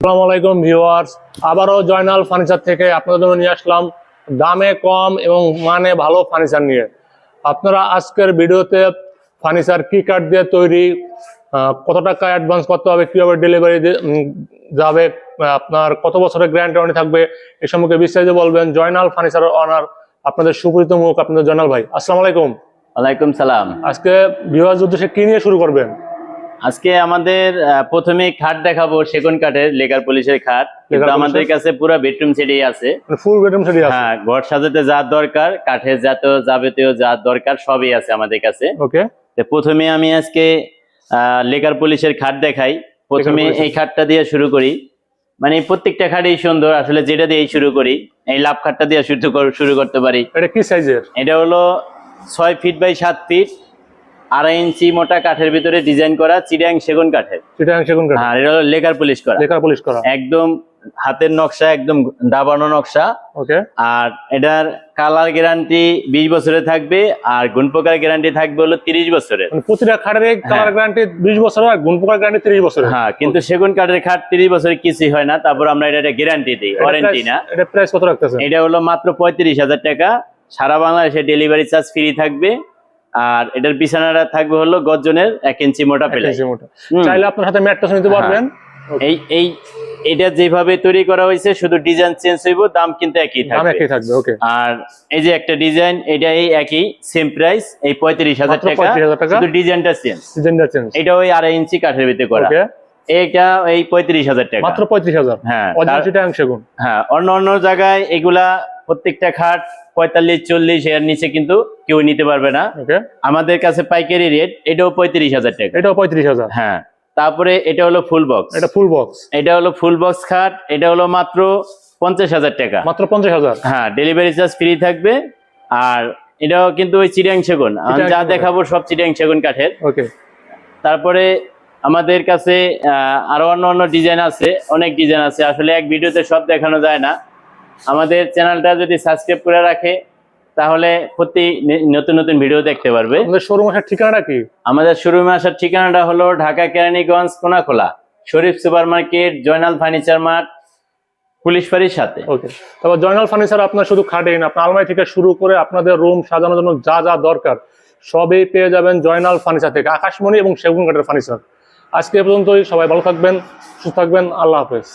আসসালামু আলাইকুম ভিউয়ার্স, আবারও জয়নাল ফার্নিচার থেকে আপনাদের জন্য নিয়ে আসলাম দামে কম এবং মানে ভালো ফার্নিচার নিয়ে। আপনারা আজকের ভিডিওতে ফার্নিচার কি কাঠ দিয়ে তৈরি, কত টাকা অ্যাডভান্স করতে হবে, কিভাবে ডেলিভারি যাবে, আপনার কত বছরের গ্যারান্টি ওয়ারেন্টি থাকবে, এই সম্পর্কে বিস্তারিত বলবেন জয়নাল ফার্নিচারের অনার আপনাদের সুপরিচিত মুখ আপনাদের জয়নাল ভাই। আসসালামু আলাইকুম। ওয়ালাইকুম সালাম। আজকে ভিউয়ার্স উদ্দেশ্যে কি নিয়ে শুরু করবেন? আজকে আমাদের প্রথমে খাট দেখাবো, সেগুন কাঠের লেকার পলিশের খাট। কিন্তু আমাদের কাছে পুরো বেডরুম সেটই আছে, ফুল বেডরুম সেটই আছে। হ্যাঁ, ঘর সাজাতে যা দরকার, কাঠের যাবতীয় যা দরকার সবই আছে আমাদের কাছে। ওকে, তো প্রথমে আমি আজকে লেকার পলিশের খাট দেখাই। প্রথমে এই খাটটা দিয়ে শুরু করি, মানে প্রত্যেকটা খাটই সুন্দর, আসলে যেটা দিয়ে শুরু করি। এই লাভ খাটটা দিয়ে শুরু করতে পারি। এটা কি সাইজের? এটা হলো 6 ফিট বাই 7 ফিট, 2.5 ইঞ্চি মোটা কাঠের ভিতরে ডিজাইন করা চিটাং সেগুন কাঠের। চিটাং সেগুন কাঠ। হ্যাঁ, এটা হলো লেকার পলিশ করা। লেকার পলিশ করা, একদম হাতের নকশা, একদম দাবানো নকশা। ওকে। আর এটার কালার গ্যারান্টি 20 বছরের থাকবে, আর গুণপোকার গ্যারান্টি থাকবে হলো 30 বছরের। মানে প্রতিটা খাটের কালার গ্যারান্টি 20 বছরের আর গুণপোকার গ্যারান্টি 30 বছরের। হ্যাঁ, কিন্তু সেগুন কাঠের খাট 30 বছরের কিছুই হয় না, তারপর আমরা এটা গ্যারান্টি দিই, ওয়ারেন্টি না। এটা প্রাইস কত রাখতেছেন? এটা হলো মাত্র 35,000 টাকা। সারা বাংলাদেশে ডেলিভারি চার্জ ফ্রি থাকবে। আর এটার বিছানাটা থাকবে হলো গর্জনের 1 ইঞ্চি মোটা পেলে। চাইলে আপনার হাতে ম্যাট্রেস নিতে পারবেন। এটা যেভাবে তৈরি করা হয়েছে, শুধু ডিজাইন চেঞ্জ হইব, দাম কিন্তু একই থাকবে। ওকে। আর এই যে একটা ডিজাইন, এটা এই একই সেম প্রাইস, এই 35,000 টাকা, শুধু ডিজাইনটা চেঞ্জ। এটা ওই 2.5 ইঞ্চি কাঠের ভিতরে করা। এটা এই 35,000 টাকা, মাত্র 35,000। হ্যাঁ, চিটাং সেগুন। হ্যাঁ, অন্য জায়গায় এগুলা প্রত্যেকটা খাট 45-40 এর নিচে কিন্তু কেউ নিতে পারবে না। আমাদের কাছে পাইকারি রেট। এটাও 35,000 টাকা। এটাও 35,000। হ্যাঁ, তারপরে এটা হলো ফুল বক্স। এটা ফুল বক্স। এটা হলো ফুল বক্স খাট। এটা হলো মাত্র 50,000 টাকা। মাত্র 50,000। হ্যাঁ, ডেলিভারি চার্জ ফ্রি থাকবে। আর এটাও কিন্তু ওই চিটাং সেগুন, যা দেখাবো সব চিটাং সেগুন কাঠের। ওকে। তারপরে আমাদের কাছে আরো অন্য ডিজাইন আছে, অনেক ডিজাইন আছে, আসলে এক ভিডিওতে সব দেখানো যায় না। আমাদের চ্যানেলটা যদি সাবস্ক্রাইব করে রাখে, তাহলে প্রতি নতুন ভিডিও দেখতে পারবে। আমাদের শোরুম আসার ঠিকানাটা কি? আমাদের শোরুমে আসার ঠিকানাটা হলো Dhaka Keraniganj Konakhola, Sharif super market, Joynal furniture mart, police ফাঁড়ির সাথে। ওকে। তবে জয়নাল ফার্নিচার আপনার শুধু খাটেই না, আপনার আলমারি থেকে শুরু করে আপনাদের রুম সাজানোর জন্য যা যা দরকার সবই পেয়ে যাবেন জয়নাল ফার্নিচার থেকে। আকাশমণি এবং সেগুন কাঠের ফার্নিচার। আজকে এ পর্যন্তই। সবাই ভালো থাকবেন, সুস্থ থাকবেন। আল্লাহ হাফেজ।